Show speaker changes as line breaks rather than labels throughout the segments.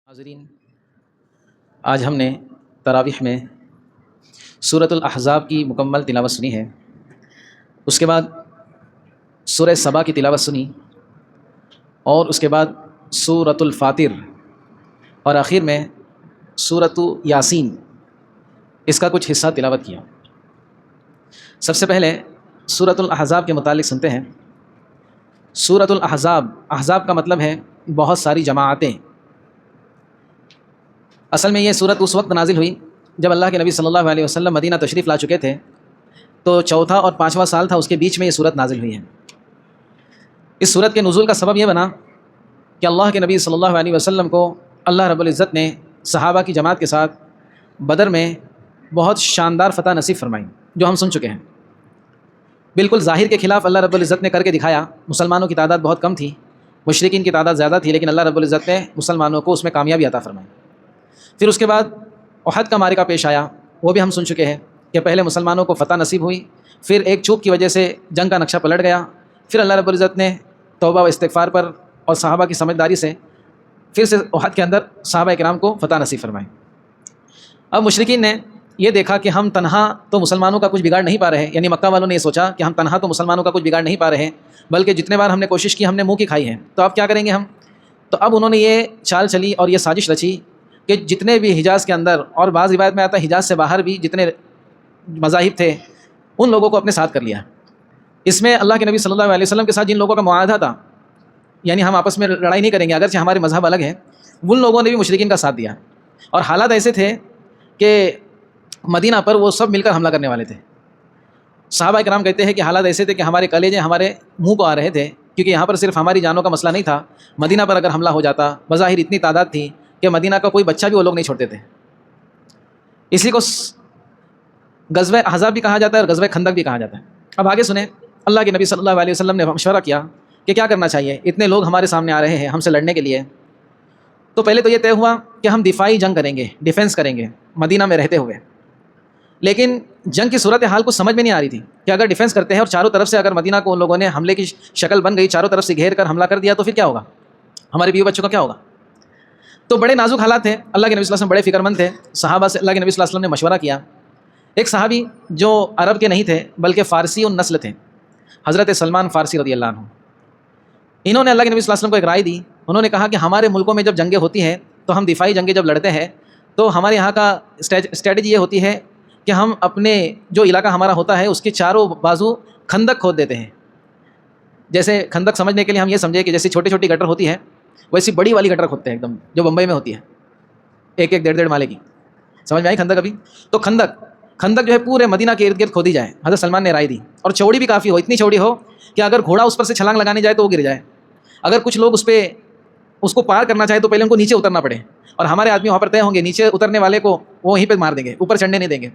حاضرین، آج ہم نے تراویح میں سورۃ الاحزاب کی مکمل تلاوت سنی ہے۔ اس کے بعد سورہ سبا کی تلاوت سنی، اور اس کے بعد سورۃ الفاتر، اور آخر میں سورۃ یاسین، اس کا کچھ حصہ تلاوت کیا۔ سب سے پہلے سورۃ الاحزاب کے متعلق سنتے ہیں۔ سورۃ الاحزاب، احزاب کا مطلب ہے بہت ساری جماعتیں۔ اصل میں یہ صورت اس وقت نازل ہوئی جب اللہ کے نبی صلی اللہ علیہ وسلم مدینہ تشریف لا چکے تھے، تو چوتھا اور پانچواں سال تھا، اس کے بیچ میں یہ صورت نازل ہوئی ہے۔ اس صورت کے نزول کا سبب یہ بنا کہ اللہ کے نبی صلی اللہ علیہ وسلم کو اللہ رب العزت نے صحابہ کی جماعت کے ساتھ بدر میں بہت شاندار فتح نصیب فرمائی، جو ہم سن چکے ہیں۔ بالکل ظاہر کے خلاف اللہ رب العزت نے کر کے دکھایا۔ مسلمانوں کی تعداد بہت کم تھی، مشرکین کی تعداد زیادہ تھی، لیکن اللہ رب العزت نے مسلمانوں کو اس میں کامیابی عطا فرمائی۔ پھر اس کے بعد احد کا معرکہ پیش آیا، وہ بھی ہم سن چکے ہیں کہ پہلے مسلمانوں کو فتح نصیب ہوئی، پھر ایک چوک کی وجہ سے جنگ کا نقشہ پلٹ گیا، پھر اللہ رب العزت نے توبہ و استغفار پر اور صحابہ کی سمجھداری سے پھر سے احد کے اندر صحابہ کرام کو فتح نصیب فرمائی۔ اب مشرکین نے یہ دیکھا کہ ہم تنہا تو مسلمانوں کا کچھ بگاڑ نہیں پا رہے، یعنی مکہ والوں نے یہ سوچا کہ ہم تنہا تو مسلمانوں کا کچھ بگاڑ نہیں پا رہے، بلکہ جتنے بار ہم نے کوشش کی ہم نے منہ کی کھائی ہے، تو اب کیا کریں گے ہم؟ تو اب انہوں نے یہ چال چلی اور یہ سازش رچی کہ جتنے بھی حجاز کے اندر، اور بعض روایت میں آتا ہے حجاز سے باہر بھی جتنے مذاہب تھے، ان لوگوں کو اپنے ساتھ کر لیا۔ اس میں اللہ کے نبی صلی اللہ علیہ وسلم کے ساتھ جن لوگوں کا معاہدہ تھا، یعنی ہم آپس میں لڑائی نہیں کریں گے اگرچہ ہمارے مذہب الگ ہیں، ان لوگوں نے بھی مشرکین کا ساتھ دیا، اور حالات ایسے تھے کہ مدینہ پر وہ سب مل کر حملہ کرنے والے تھے۔ صحابہ کرام کہتے ہیں کہ حالات ایسے تھے کہ ہمارے کلیجے ہمارے منہ کو آ رہے تھے، کیونکہ یہاں پر صرف ہماری جانوں کا مسئلہ نہیں تھا، مدینہ پر اگر حملہ ہو جاتا، بظاہر اتنی تعداد تھی کہ مدینہ کا کوئی بچہ بھی وہ لوگ نہیں چھوڑتے تھے۔ اسی کو غزوہ احزاب بھی کہا جاتا ہے اور غزوہ خندق بھی کہا جاتا ہے۔ اب آگے سنیں، اللہ کے نبی صلی اللہ علیہ وسلم نے مشورہ کیا کہ کیا کرنا چاہیے، اتنے لوگ ہمارے سامنے آ رہے ہیں ہم سے لڑنے کے لیے۔ تو پہلے تو یہ طے ہوا کہ ہم دفاعی جنگ کریں گے، ڈیفینس کریں گے مدینہ میں رہتے ہوئے، لیکن جنگ کی صورتحال کو سمجھ میں نہیں آ رہی تھی کہ اگر ڈیفینس کرتے ہیں اور چاروں طرف سے اگر مدینہ کو ان لوگوں نے حملے کی شکل بن گئی، چاروں طرف سے گھیر کر حملہ کر دیا، تو پھر کیا ہوگا، ہمارے بیوی بچوں کا کیا ہوگا؟ تو بڑے نازک حالات تھے۔ اللہ کے نبی صلی اللہ علیہ وسلم بڑے فکر مند تھے، صحابہ سے اللہ کے نبی صلی اللہ علیہ وسلم نے مشورہ کیا۔ ایک صحابی جو عرب کے نہیں تھے بلکہ فارسی النسل تھے، حضرت سلمان فارسی رضی اللہ عنہ، انہوں نے اللہ کے نبی صلی اللہ علیہ وسلم کو ایک رائے دی۔ انہوں نے کہا کہ ہمارے ملکوں میں جب جنگیں ہوتی ہیں تو ہم دفاعی جنگیں جب لڑتے ہیں تو ہمارے یہاں کا اسٹریٹجی یہ ہوتی ہے کہ ہم اپنے جو علاقہ ہمارا ہوتا ہے اس کے چاروں بازو خندق کھود دیتے ہیں۔ جیسے خندق سمجھنے کے لیے ہم یہ سمجھے کہ جیسے چھوٹی چھوٹی گٹر ہوتی ہے، ویسی بڑی والی گٹر کھودتے ہیں ایک دم، جو بمبئی میں ہوتی ہے، ایک ایک 1.5 مالے کی۔ سمجھ میں آئی خندق ابھی؟ تو خندق جو ہے پورے مدینہ کے ارد گرد کھودی جائے، حضرت سلمان نے رائے دی، اور چوڑی بھی کافی ہو، اتنی چوڑی ہو کہ اگر گھوڑا اس پر سے چھلانگ لگانے جائے تو وہ گر جائے، اگر کچھ لوگ اس کو پار کرنا چاہے تو پہلے ان کو نیچے اترنا پڑے، اور ہمارے آدمی وہاں پر طے ہوں گے، نیچے اترنے والے کو وہ وہیں پہ مار دیں گے، اوپر چڑھنے نہیں دیں گے۔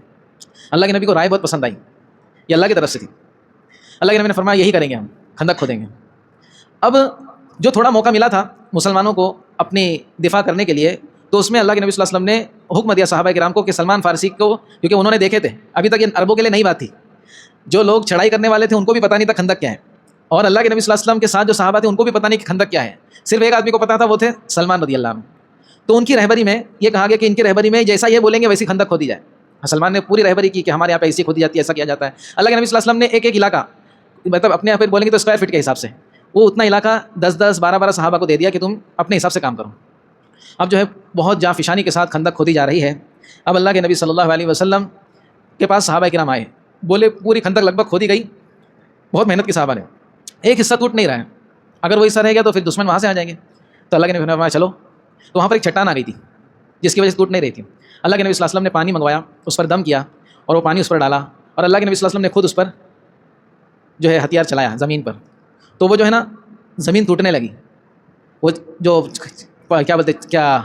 اللہ کے نبی کو رائے بہت پسند آئی، یہ اللہ کی طرف سے تھی۔ اللہ کے نبی نے فرمایا یہی کریں گے، ہم خندق کھودیں گے۔ اب جو تھوڑا موقع ملا تھا مسلمانوں کو اپنی دفاع کرنے کے لیے، تو اس میں اللہ کے نبی صلی اللہ علیہ وسلم نے حکم دیا صحابہ کرام کو کہ سلمان فارسی کو، کیونکہ انہوں نے دیکھے تھے، ابھی تک یہ عربوں کے لیے نئی بات تھی، جو لوگ چڑھائی کرنے والے تھے ان کو بھی پتہ نہیں تھا خندق کیا ہے، اور اللہ کے نبی صلی اللہ علیہ وسلم کے ساتھ جو صحابہ تھے ان کو بھی پتہ نہیں کہ خندق کیا ہے، صرف ایک آدمی کو پتہ تھا، وہ تھے سلمان رضی اللہ عنہ۔ تو ان کی رہبری میں یہ کہا گیا کہ ان کی رہبری میں جیسا یہ بولیں گے ویسی خندق کھودی جائے۔ سلمان نے پوری رہبری کی کہ ہمارے یہاں پہ ایسی کھودی جاتی ہے، ایسا کیا جاتا ہے۔ اللہ کے نبی صلی اللہ علیہ وسلم نے ایک ایک علاقہ، مطلب اپنے یہاں پہ بولیں گے تو اسکوائر فٹ کے حساب سے، وہ اتنا علاقہ 10 12 صحابہ کو دے دیا کہ تم اپنے حساب سے کام کرو۔ اب جو ہے بہت جانفشانی کے ساتھ خندق کھودی جا رہی ہے۔ اب اللہ کے نبی صلی اللہ علیہ وسلم کے پاس صحابہ کرام آئے، بولے پوری خندق لگ بھگ کھودی گئی، بہت محنت کی صحابہ نے، ایک حصہ ٹوٹ نہیں رہا ہے، اگر وہ حصہ رہ گیا تو پھر دشمن وہاں سے آ جائیں گے۔ تو اللہ کے نبی نے فرمایا چلو، تو وہاں پر ایک چٹان آ گئی تھی جس کی وجہ سے ٹوٹ نہیں رہی تھی۔ اللہ کے نبی صلی اللہ علیہ وسلم نے پانی منگوایا، اس پر دم کیا اور وہ پانی اس پر ڈالا، اور اللہ کے نبی صلی اللہ علیہ وسلم نے خود اس پر جو ہے ہتھیار چلایا زمین پر، تو وہ جو ہے نا زمین ٹوٹنے لگی، وہ جو کیا بولتے کیا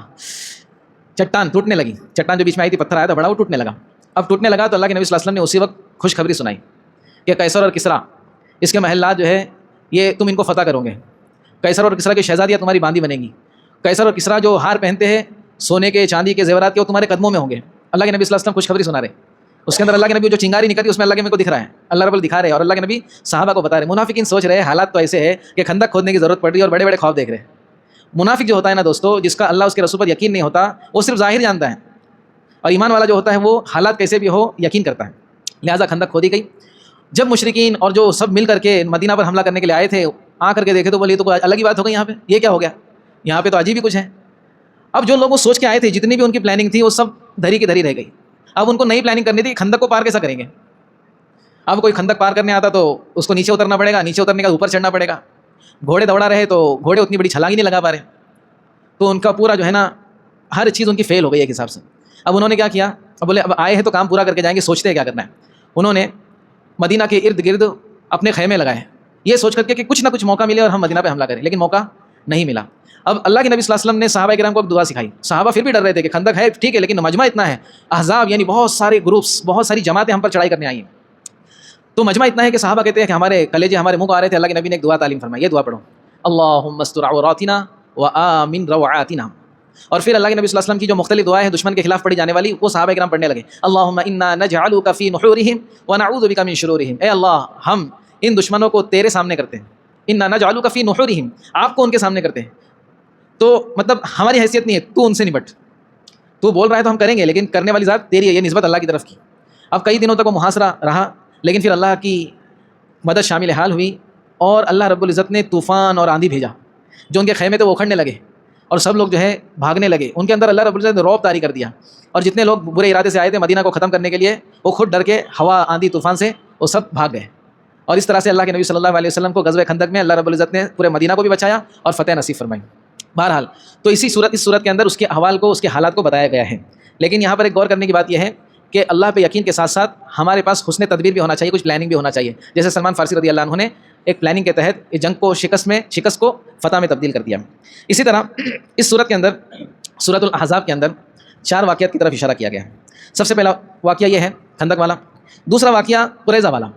چٹان ٹوٹنے لگی، چٹان جو بیچ میں آئی تھی، پتھر آیا تھا بڑا، وہ ٹوٹنے لگا۔ اب ٹوٹنے لگا تو اللہ کے نبی صلی اللہ علیہ وسلم نے اسی وقت خوشخبری سنائی کہ قیصر اور کسریٰ، اس کے محلات جو ہے یہ تم ان کو فتح کرو گے، قیصر اور کسریٰ کی شہزادیاں تمہاری باندھی بنیں گی، قیصر اور کسریٰ جو ہار پہنتے ہیں سونے کے چاندی کے زیورات کے، وہ تمہارے قدموں میں ہوں گے۔ اللہ کے نبی صلی اللہ علیہ وسلم خوشخبری سنا رہے، اس کے اندر اللہ کے نبی جو چنگاری نکلتی اس میں اللہ کے نبی کو دکھ رہا ہے، اللہ رب دکھا رہے ہیں، اور اللہ کے نبی صحابہ کو بتا رہے ہیں۔ منافقین سوچ رہے ہیں حالات تو ایسے ہے کہ خندق کھودنے کی ضرورت پڑ رہی ہے اور بڑے بڑے خواب دیکھ رہے ہیں، منافق جو ہوتا ہے نا دوستو، جس کا اللہ اس کے رسول پر یقین نہیں ہوتا، وہ صرف ظاہر جانتا ہے، اور ایمان والا جو ہوتا ہے وہ حالات کیسے بھی ہو یقین کرتا ہے۔ لہٰذا خندق کھودی گئی۔ جب مشرکین اور جو سب مل کر کے مدینہ پر حملہ کرنے کے لیے آئے تھے، آ کر کے دیکھے تو بولے تو کوئی الگ ہی بات ہو گئی، یہاں پہ یہ کیا ہو گیا، یہاں پہ تو عجیب ہی کچھ ہے۔ اب جو لوگ وہ سوچ کے آئے تھے، جتنی بھی ان کی پلاننگ تھی، وہ سب دھری کی دھری رہ گئی۔ اب ان کو نئی پلاننگ کرنی تھی، کھندق کو پار کیسا کریں گے۔ اب کوئی کھندق پار کرنے آتا تو اس کو نیچے اترنا پڑے گا، نیچے اترنے کا اوپر چڑھنا پڑے گا، گھوڑے دوڑا رہے تو گھوڑے اتنی بڑی چھلانگ ہی نہیں لگا پا رہے، تو ان کا پورا جو ہے نا ہر چیز ان کی فیل ہو گئی ایک حساب سے۔ اب انہوں نے کیا کیا، اب بولے اب آئے ہیں تو کام پورا کر کے جائیں گے، سوچتے ہیں کیا کرنا ہے۔ انہوں نے مدینہ کے ارد گرد اپنے خیمے لگائے، یہ سوچ کر کے کہ کچھ نہ کچھ موقع ملے اور ہم مدینہ پہ حملہ کریں، لیکن موقع نہیں ملا۔ اب اللہ کے نبی صلی اللہ علیہ وسلم نے صحابہ کرام کو ایک دعا سکھائی۔ صحابہ پھر بھی ڈر رہے تھے کہ خندق ہے ٹھیک ہے، لیکن مجمع اتنا ہے، احزاب یعنی بہت سارے گروپس، بہت ساری جماعتیں ہم پر چڑھائی کرنے آئی ہیں، تو مجمع اتنا ہے کہ صحابہ کہتے ہیں کہ ہمارے کلیجے ہمارے منہ کو آ رہے تھے۔ اللہ کے نبی نے ایک دعا تعلیم فرمائی، یہ دعا پڑھو، اللہم استر عوراتنا وآمن روعاتنا۔ اور پھر اللہ کے نبی صلی اللہ علیہ وسلم کی جو مختلف دعائیں ہیں دشمن کے خلاف پڑھی جانے والی، وہ صحابہ کرام پڑھنے لگے۔ اللہم انا نجعلک فی نحورہم ونعوذ بک من شرورہم، اے اللہ ہم ان دشمنوں کو تیرے سامنے کرتے ہیں، انا نجعلک فی نحورہم، آپ کو ان کے سامنے کرتے ہیں، تو مطلب ہماری حیثیت نہیں ہے، تو ان سے نپٹ، تو بول رہا ہے تو ہم کریں گے، لیکن کرنے والی ذات تیری ہے، یہ نسبت اللہ کی طرف کی۔ اب کئی دنوں تک وہ محاصرہ رہا، لیکن پھر اللہ کی مدد شامل حال ہوئی، اور اللہ رب العزت نے طوفان اور آندھی بھیجا، جو ان کے خیمے تھے وہ اکھڑنے لگے، اور سب لوگ جو ہے بھاگنے لگے۔ ان کے اندر اللہ رب العزت نے رعب طاری کر دیا، اور جتنے لوگ برے ارادے سے آئے تھے مدینہ کو ختم کرنے کے لیے، وہ خود ڈر کے ہوا آندھی طوفان سے وہ سب بھاگ گئے۔ اور اس طرح سے اللہ کے نبی صلی اللہ علیہ وسلم کو غزوہ خندق میں اللہ رب العزت نے پورے مدینہ کو بھی بچایا اور فتح نصیب فرمائی۔ بہرحال تو اس صورت کے اندر اس کے احوال کو، اس کے حالات کو بتایا گیا ہے، لیکن یہاں پر ایک غور کرنے کی بات یہ ہے کہ اللہ پہ یقین کے ساتھ ساتھ ہمارے پاس حسن تدبیر بھی ہونا چاہیے، کچھ پلاننگ بھی ہونا چاہیے، جیسے سلمان فارسی رضی اللہ عنہ نے ایک پلاننگ کے تحت اس جنگ کو شکست کو فتح میں تبدیل کر دیا۔ اسی طرح اس صورت کے اندر، سورۃ الاحزاب کے اندر 4 واقعات کی طرف اشارہ کیا گیا ہے۔ سب سے پہلا واقعہ یہ ہے خندق والا۔ دوسرا واقعہ قریظہ والا۔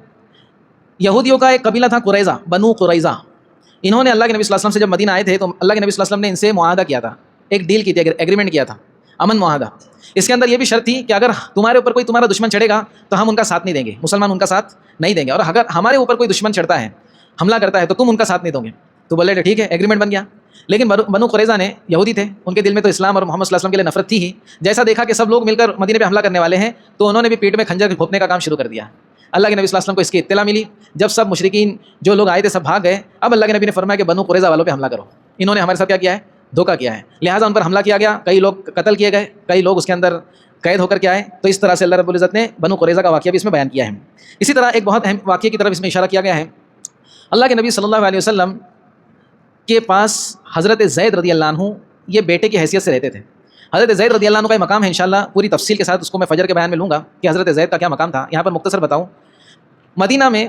یہودیوں کا ایک قبیلہ تھا قریظہ، بنو قریظہ۔ انہوں نے اللہ کے نبی صلی اللہ علیہ وسلم سے جب مدینہ آئے تھے تو اللہ کے نبی صلی اللہ علیہ وسلم نے ان سے معاہدہ کیا تھا، ایک ڈیل کی تھی، ایگریمنٹ کیا تھا، امن معاہدہ۔ اس کے اندر یہ بھی شرط تھی کہ اگر تمہارے اوپر کوئی تمہارا دشمن چڑھے گا تو ہم ان کا ساتھ نہیں دیں گے، مسلمان ان کا ساتھ نہیں دیں گے، اور اگر ہمارے اوپر کوئی دشمن چڑھتا ہے، حملہ کرتا ہے، تو تم ان کا ساتھ نہیں دو گے۔ تو بولے ٹھیک ہے، ایگریمنٹ بن گیا۔ لیکن بنو قریظہ نے، یہودی تھے، ان کے دل میں تو اسلام اور محمد صلی اللہ علیہ وسلم کے لیے نفرت تھی ہی۔ جیسا دیکھا کہ سب لوگ مل کر مدینے پہ حملہ کرنے والے ہیں، تو انہوں نے بھی پیٹ میں خنجر گھونپنے کا کام شروع کر دیا۔ اللہ کے نبی صلی اللہ علیہ وسلم کو اس کی اطلاع ملی، جب سب مشرکین جو لوگ آئے تھے سب بھاگ گئے، اب اللہ کے نبی نے فرمایا کہ بنو قریظہ والوں پہ حملہ کرو، انہوں نے ہمارے ساتھ کیا کیا ہے، دھوکہ کیا ہے، لہٰذا ان پر حملہ کیا گیا، کئی لوگ قتل کیے گئے، کئی لوگ اس کے اندر قید ہو کر کے آئے۔ تو اس طرح سے اللہ رب العزت نے بنو قریظہ کا واقعہ بھی اس میں بیان کیا ہے۔ اسی طرح ایک بہت اہم واقعے کی طرف اس میں اشارہ کیا گیا ہے۔ اللہ کے نبی صلی اللہ علیہ وسلم کے پاس حضرت زید رضی اللہ عنہ یہ بیٹے کی حیثیت سے رہتے تھے۔ حضرت زید رضی اللہ عنہ کا مقام ہے، انشاءاللہ پوری تفصیل کے ساتھ اس کو میں فجر کے بیان میں لوں گا کہ حضرت زید کا کیا مقام تھا۔ یہاں پر مختصر بتاؤں، مدینہ میں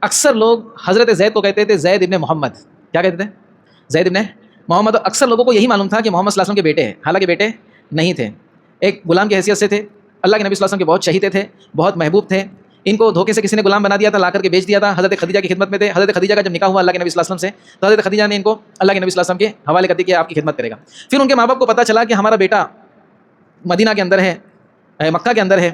اکثر لوگ حضرت زید کو کہتے تھے زید ابن محمد، کیا کہتے تھے، زید ابن محمد۔ اکثر لوگوں کو یہی معلوم تھا کہ محمد صلی اللہ علیہ وسلم کے بیٹے ہیں، حالانکہ بیٹے نہیں تھے، ایک غلام کی حیثیت سے تھے۔ اللہ کے نبی صلی اللہ علیہ وسلم کے بہت چہیتے تھے، بہت محبوب تھے۔ ان کو دھوکے سے کسی نے غلام بنا دیا تھا، لا کر کے بیچ دیا تھا، حضرت خدیجہ کی خدمت میں تھے۔ حضرت خدیجہ کا جب نکاح ہوا اللہ کے نبی صلی اللہ علیہ وسلم سے، تو حضرت خدیجہ نے ان کو اللہ کے نبی صلی اللہ علیہ وسلم کے حوالے کر دی کہ آپ کی خدمت کرے گا۔ پھر ان کے ماں باپ کو پتہ چلا کہ ہمارا بیٹا مدینہ کے اندر ہے، مکہ کے اندر ہے،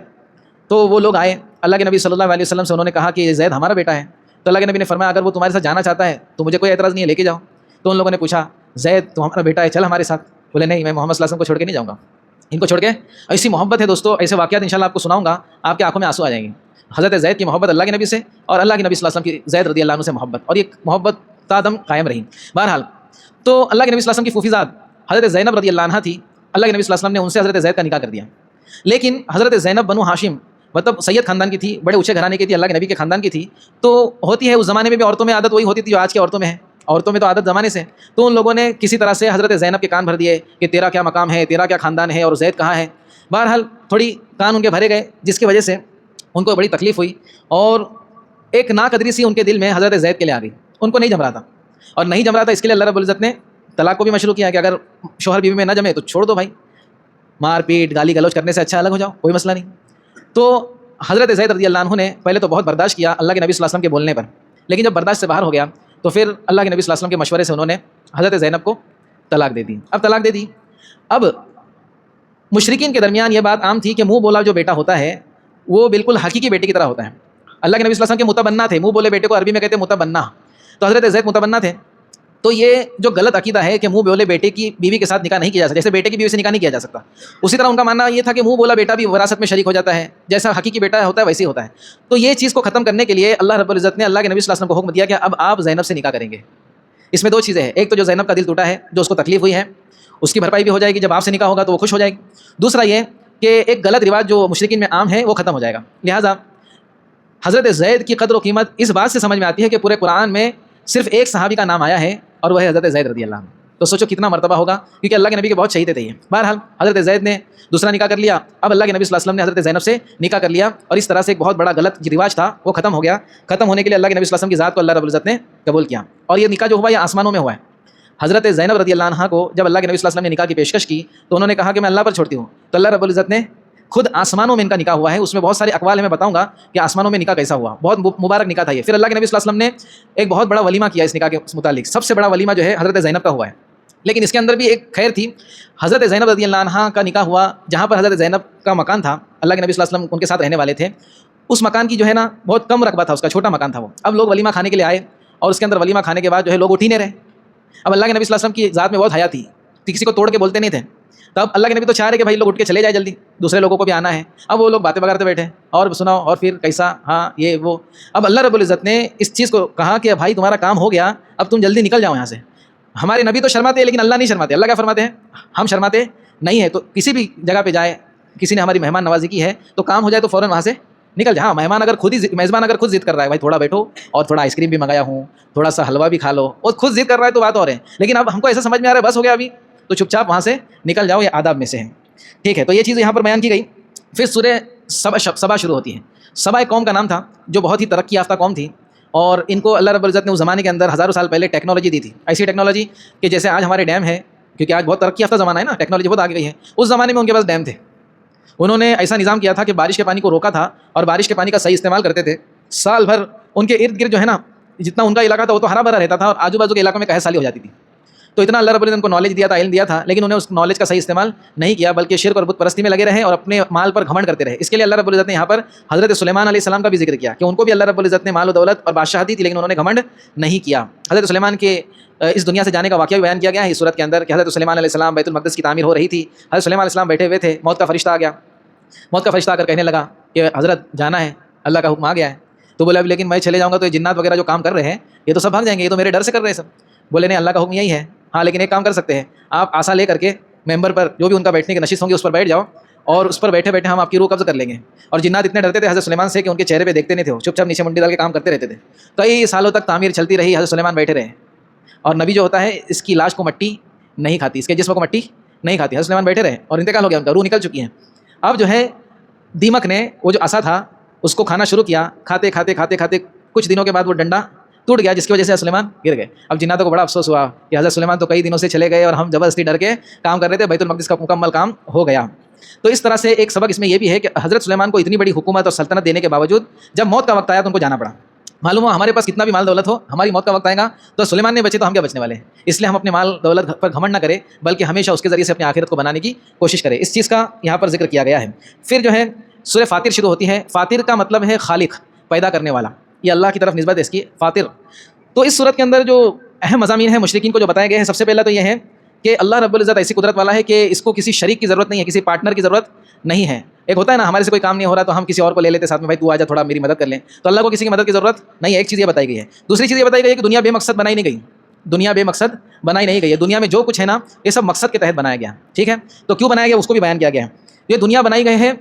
تو وہ لوگ آئے اللہ کے نبی صلی اللہ علیہ وسلم سے، انہوں نے کہا کہ زید ہمارا بیٹا ہے۔ تو اللہ کے نبی نے فرمایا اگر وہ تمہارے ساتھ جانا چاہتا ہے تو مجھے کوئی اعتراض نہیں ہے، لے کے جاؤ۔ تو ان لوگوں نے پوچھا زید تو ہمارا بیٹا ہے، چل ہمارے ساتھ۔ بولے نہیں، میں محمد صلی اللہ علیہ وسلم کو چھوڑ کے نہیں جاؤں گا، ان کو چھوڑ کے۔ ایسی محبت ہے دوستو، ایسے واقعات انشاءاللہ آپ کو سناؤں گا، آپ کے آنکھوں میں آنسو آ جائیں گے۔ حضرت زید کی محبت اللہ کے نبی سے، اور اللہ کے نبی صلی اللہ علیہ وسلم کی زید رضی اللہ عنہ سے محبت، اور یہ محبت تا دم قائم رہی۔ بہرحال تو اللہ کے نبی صلی اللہ علیہ وسلم کی پھوپھی زاد حضرت زینب رضی اللہ عنہ تھی، اللہ کے نبی صلی اللہ علیہ وسلم نے ان سے حضرت زید کا نکاح کر دیا۔ لیکن حضرت زینب بنو ہاشم، مطلب سید خاندان کی تھی، بڑے اونچے گھرانے کی تھی، اللہ کے نبی کے خاندان کی تھی۔ تو ہوتی ہے اس زمانے میں بھی عورتوں میں عادت وہی ہوتی تھی جو آج کی عورتوں میں ہے، عورتوں میں تو عادت زمانے سے۔ تو ان لوگوں نے کسی طرح سے حضرت زینب کے کان بھر دیے کہ تیرا کیا مقام ہے، تیرا کیا خاندان ہے، اور زید کہاں ہے۔ بہرحال تھوڑی کان ان کے بھرے گئے، جس کی وجہ سے ان کو بڑی تکلیف ہوئی، اور ایک ناقدری سی ان کے دل میں حضرت زید کے لیے آ گئی۔ ان کو نہیں جم رہا تھا، اور نہیں جم رہا تھا، اس کے لیے اللہ رب العزت نے طلاق کو بھی مشروع کیا کہ اگر شوہر بیوی میں نہ جمے تو چھوڑ دو بھائی، مار پیٹ گالی گلوچ کرنے سے اچھا الگ ہو جاؤ، کوئی مسئلہ نہیں۔ تو حضرت زید رضی اللہ عنہ نے پہلے تو بہت برداشت کیا اللہ کے نبی صلی اللہ علیہ وسلم کے بولنے پر، لیکن جب برداشت سے باہر ہو گیا تو پھر اللہ کے نبی صلی اللہ علیہ وسلم کے مشورے سے انہوں نے حضرت زینب کو طلاق دے دی۔ اب طلاق دے دی، اب مشرکین کے درمیان یہ بات عام تھی کہ منہ بولا جو بیٹا ہوتا ہے وہ بالکل حقیقی بیٹے کی طرح ہوتا ہے۔ اللہ کے نبی صلی اللہ علیہ وسلم کے متبنہ تھے، منہ بولے بیٹے کو عربی میں کہتے ہیں متبنہ، تو حضرت زید متبنہ تھے۔ تو یہ جو غلط عقیدہ ہے کہ منہ بولے بیٹے کی بیوی کے ساتھ نکاح نہیں کیا جا سکتا، جیسے بیٹے کی بیوی سے نکاح نہیں کیا جا سکتا، اسی طرح ان کا ماننا یہ تھا کہ منہ بولا بیٹا بھی وراثت میں شریک ہو جاتا ہے، جیسا حقیقی بیٹا ہوتا ہے ویسے ہی ہوتا ہے۔ تو یہ چیز کو ختم کرنے کے لیے اللہ رب العزت نے اللہ کے نبی صلی اللہ علیہ وسلم کو حکم دیا کہ اب آپ زینب سے نکاح کریں گے۔ اس میں دو چیزیں ہیں، ایک تو جو زینب کا دل ٹوٹا ہے، جو اس کو تکلیف ہوئی ہے، اس کی بھرپائی بھی ہو جائے گی، جب آپ سے نکاح ہوگا تو وہ خوش ہو جائے گی۔ دوسرا یہ کہ ایک غلط رواج جو مشرکین میں عام ہے وہ ختم ہو جائے گا۔ لہٰذا حضرت زید کی قدر و قیمت اس بات سے سمجھ میں آتی ہے کہ پورے قرآن میں صرف ایک صحابی کا نام آیا ہے اور وہ ہے حضرت زید رضی اللہ عنہ۔ تو سوچو کتنا مرتبہ ہوگا، کیونکہ اللہ کے نبی کے بہت شہید تھے یہ۔ بہرحال حضرت زید نے دوسرا نکاح کر لیا، اب اللہ کے نبی صلی اللہ علیہ وسلم نے حضرت زینب سے نکاح کر لیا، اور اس طرح سے ایک بہت بڑا غلط رواج تھا وہ ختم ہو گیا۔ ختم ہونے کے لیے اللہ کے نبی صلی اللہ علیہ وسلم کی ذات کو اللہ رب العزت نے قبول کیا، اور یہ نکاح جو ہوا یہ آسمانوں میں ہوا ہے۔ حضرت زینب رضی اللہ عنہ کو جب اللہ کے نبی صلی اللہ علیہ وسلم نے نکاح کی پیشکش کی تو انہوں نے کہا کہ میں اللہ پر چھوڑتی ہوں، تو اللہ رب العزت نے خود آسمانوں میں ان کا نکاح ہوا ہے۔ اس میں بہت سارے اقوال ہیں، میں بتاؤں گا کہ آسمانوں میں نکاح کیسا ہوا، بہت مبارک نکاح تھا یہ۔ پھر اللہ کے نبی صلی اللہ علیہ وسلم نے ایک بہت بڑا ولیمہ کیا اس نکاح کے متعلق، سب سے بڑا ولیمہ جو ہے حضرت زینب کا ہوا ہے، لیکن اس کے اندر بھی ایک خیر تھی۔ حضرت زینب رضی اللہ عنہ کا نکاح ہوا جہاں پر حضرت زینب کا مکان تھا، اللہ کے نبی صلی اللہ علیہ وسلم ان کے ساتھ رہنے والے تھے، اس مکان کی جو ہے نا بہت کم رقبہ تھا، اس کا چھوٹا مکان تھا وہ۔ اب لوگ ولیمہ کھانے کے لیے آئے اور اس کے اندر ولیمہ کھانے کے بعد جو ہے لوگ اٹھ ہی نہیں رہے۔ اب اللہ کے نبی صلی اللہ علیہ وسلم کی ذات میں بہت حیا تھی، کسی کو توڑ کے بولتے نہیں تھے، تب اللہ کے نبی تو چاہ رہے کہ بھائی لوگ اٹھ کے چلے جائے جلدی، دوسرے لوگوں کو بھی آنا ہے۔ اب وہ لوگ باتیں بگاڑتے بیٹھے اور سناؤ اور پھر کیسا، ہاں یہ وہ۔ اب اللہ رب العزت نے اس چیز کو کہا کہ بھائی تمہارا کام ہو گیا، اب تم جلدی نکل جاؤ یہاں سے۔ ہمارے نبی تو شرماتے ہیں لیکن اللہ نہیں شرماتے۔ اللہ کیا فرماتے ہیں؟ ہم شرماتے نہیں ہیں، تو کسی بھی جگہ پہ جائے، کسی نے ہماری مہمان نوازی کی ہے تو کام ہو جائے تو فوراً وہاں سے نکل جائے۔ ہاں میزبان اگر خود ضد کر رہا ہے بھائی تھوڑا بیٹھو اور تھوڑا آئس کریم بھی منگایا ہوں، تھوڑا سا حلوہ بھی کھا لو، اور خود ضد کر رہا ہے تو بات اور ہے، لیکن اب ہم کو ایسا سمجھ میں آ رہا ہے بس ہو گیا ابھی، تو چپ چاپ وہاں سے نکل جاؤ، یہ آداب میں سے ہے، ٹھیک ہے۔ تو یہ چیز یہاں پر بیان کی گئی۔ پھر سورہ سبا شروع ہوتی ہے۔ سبا ایک قوم کا نام تھا جو بہت ہی ترقی یافتہ قوم تھی، اور ان کو اللہ رب العزت نے اس زمانے کے اندر ہزاروں سال پہلے ٹیکنالوجی دی تھی، ایسی ٹیکنالوجی کہ جیسے آج ہمارے ڈیم ہے، کیونکہ آج بہت ترقی یافتہ زمانہ ہے نا، ٹیکنالوجی بہت آگے گئی ہے، اس زمانے میں ان کے پاس ڈیم تھے۔ انہوں نے ایسا نظام کیا تھا کہ بارش کے پانی کو روکا تھا اور بارش کے پانی کا صحیح استعمال کرتے تھے۔ سال بھر ان کے ارد گرد جو ہے نا جتنا ان کا علاقہ تھا وہ تو ہرا بھرا رہتا تھا، اور آجو بازو کے علاقوں میں قحط سالی ہو جاتی تھی۔ تو اتنا اللہ رب العزت ان کو نالج دیا تھا، علم دیا تھا، لیکن انہیں اس نالج کا صحیح استعمال نہیں کیا، بلکہ شرک اور بت پرستی میں لگے رہے اور اپنے مال پر گھمنڈ کرتے رہے۔ اس کے لیے اللہ رب العزت نے یہاں پر حضرت سلیمان علیہ السلام کا بھی ذکر کیا کہ ان کو بھی اللہ رب العزت نے مال و دولت اور بادشاہت دی تھی، لیکن انہوں نے گھمنڈ نہیں کیا۔ حضرت سلیمان کے اس دنیا سے جانے کا واقعہ بھی بیان کیا گیا ہے اس سورت کے اندر کہ حضرت سلیمان علیہ السلام بیت المقدس کی تعمیر ہو رہی تھی، حضرت سلیمان علیہ السلام بیٹھے ہوئے تھے، موت کا فرشتہ آ گیا۔ موت کا فرشتہ آ کر کہنے لگا کہ حضرت جانا ہے، اللہ کا حکم آ گیا ہے۔ تو بولا ابھی لیکن میں چلے جاؤں گا تو یہ جنات وغیرہ جو کام کر رہے ہیں یہ تو سب بھاگ جائیں گے، یہ تو میرے ڈر سے کر رہے ہیں سب۔ بولے نہیں، اللہ کا حکم یہی ہے، ہاں لیکن ایک کام کر سکتے ہیں، آپ آسا لے کر کے ممبر پر جو بھی ان کا بیٹھنے کی نشست ہوں گی اس پر بیٹھ جاؤ، اور اس پر بیٹھے بیٹھے ہم آپ کی روح قبض کر لیں گے۔ اور جنات اتنے ڈرتے تھے حضرت سلیمان سے کہ ان کے چہرے پہ دیکھتے نہیں تھے، وہ چپ چاپ نیچے منڈی ڈال کے کام کرتے رہتے تھے۔ کئی سالوں تک تعمیر چلتی رہی، حضرت سلیمان بیٹھے رہے، اور نبی جو ہوتا ہے اس کی لاش کو مٹی نہیں کھاتی، اس کے جسم کو مٹی نہیں کھاتی۔ حضرت سلیمان بیٹھے رہے اور انتقال ہو گیا، ان کا روح نکل چکی ہے۔ اب جو ہے دیمک نے وہ جو عصا تھا اس کو کھانا شروع کیا، کھاتے کھاتے کھاتے کھاتے کچھ دنوں کے بعد وہ ڈنڈا ٹوٹ گیا، جس کی وجہ سے سلیمان گر گئے۔ اب جناتوں کو بڑا افسوس ہوا کہ حضرت سلیمان تو کئی دنوں سے چلے گئے اور ہم زبردستی ڈر کے کام کر رہے تھے، بیت المقدس کا مکمل کام ہو گیا۔ تو اس طرح سے ایک سبق اس میں یہ بھی ہے کہ حضرت سلیمان کو اتنی بڑی حکومت اور سلطنت دینے کے باوجود جب موت کا وقت آیا تو ان کو جانا پڑا۔ معلوم ہو ہمارے پاس کتنا بھی مال دولت ہو، ہماری موت کا وقت آئے گا تو سلیمان نے بچے تو ہم کیا بچنے والے ہیں۔ اس لیے ہم اپنے مال دولت پر گھمنڈ نہ کریں، بلکہ ہمیشہ اس کے ذریعے سے اپنی آخرت کو بنانے کی کوشش کریں۔ اس چیز کا یہاں پر ذکر کیا گیا ہے۔ پھر جو ہے سورہ فاطر شروع ہوتی ہے۔ فاطر کا مطلب ہے خالق، پیدا کرنے والا، یہ اللہ کی طرف نسبت ہے اس کی، فاطر۔ تو اس صورت کے اندر جو اہم مضامین ہیں مشرکین کو جو بتائے گئے ہیں، سب سے پہلا تو یہ ہے کہ اللہ رب العزت ایسی قدرت والا ہے کہ اس کو کسی شریک کی ضرورت نہیں ہے، کسی پارٹنر کی ضرورت نہیں ہے۔ ایک ہوتا ہے نا ہمارے سے کوئی کام نہیں ہو رہا تو ہم کسی اور کو لے لیتے ساتھ میں، بھائی تو آ جا تھوڑا میری مدد کر لیں، تو اللہ کو کسی کی مدد کی ضرورت نہیں ہے۔ ایک چیز یہ بتائی گئی ہے۔ دوسری چیز یہ بتائی گئی ہے کہ دنیا بے مقصد بنائی نہیں گئی، دنیا بے مقصد بنائی نہیں گئی ہے۔ دنیا میں جو کچھ ہے نا یہ سب مقصد کے تحت بنایا گیا، ٹھیک ہے؟ تو کیوں بنایا گیا اس کو بھی بیان کیا گیا ہے۔ یہ دنیا بنائی گئی ہے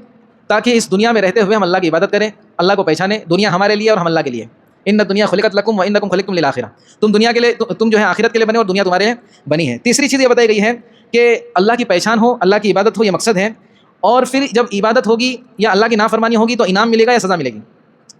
تاکہ اس دنیا میں رہتے ہوئے ہم اللہ کی عبادت کریں، اللہ کو پہچانیں۔ دنیا ہمارے لیے اور ہم اللہ کے لیے۔ ان دنیا خلقت لکم وانکم خلقتم للآخرہ، تم دنیا کے لیے، تم جو ہے آخرت کے لیے بنے اور دنیا تمہارے بنی ہے۔ تیسری چیز یہ بتائی گئی ہے کہ اللہ کی پہچان ہو، اللہ کی عبادت ہو، یہ مقصد ہے۔ اور پھر جب عبادت ہوگی یا اللہ کی نافرمانی ہوگی تو انعام ملے گا یا سزا ملے گی؟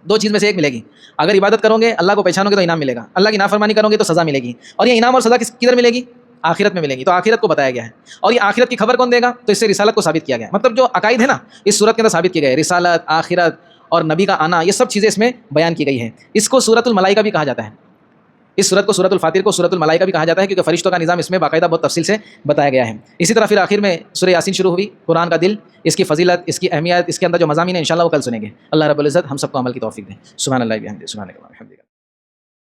دو چیز میں سے ایک ملے گی۔ اگر عبادت کرو گے، اللہ کو پہچانو گے تو انعام ملے گا، اللہ کی نافرمانی کرو گے تو سزا ملے گی۔ اور یہ انعام اور سزا کدھر ملے گی؟ آخرت میں ملے گی۔ تو آخرت کو بتایا گیا ہے، اور یہ آخرت کی خبر کون دے گا؟ تو اس سے رسالت کو ثابت کیا گیا۔ مطلب جو عقائد ہے نا اس صورت کے اندر ثابت کیے گئے، رسالت، آخرت اور نبی کا آنا، یہ سب چیزیں اس میں بیان کی گئی ہیں۔ اس کو سورۃ الملائکہ بھی کہا جاتا ہے، اس سورت کو سورۃ الفاطر کو سورۃ الملائکہ بھی کہا جاتا ہے، کیونکہ فرشتوں کا نظام اس میں باقاعدہ بہت تفصیل سے بتایا گیا ہے۔ اسی طرح پھر آخر میں سورہ یاسین شروع ہوئی، قرآن کا دل، اس کی فضیلت، اس کی اہمیت، اس کے اندر جو مضامین ہیں انشاءاللہ وہ کل سنیں گے۔ اللہ رب العزت ہم سب کو عمل کی توفیق دے۔ سبحان اللہ و بحمدہ، سبحانک اللہم و بحمدک۔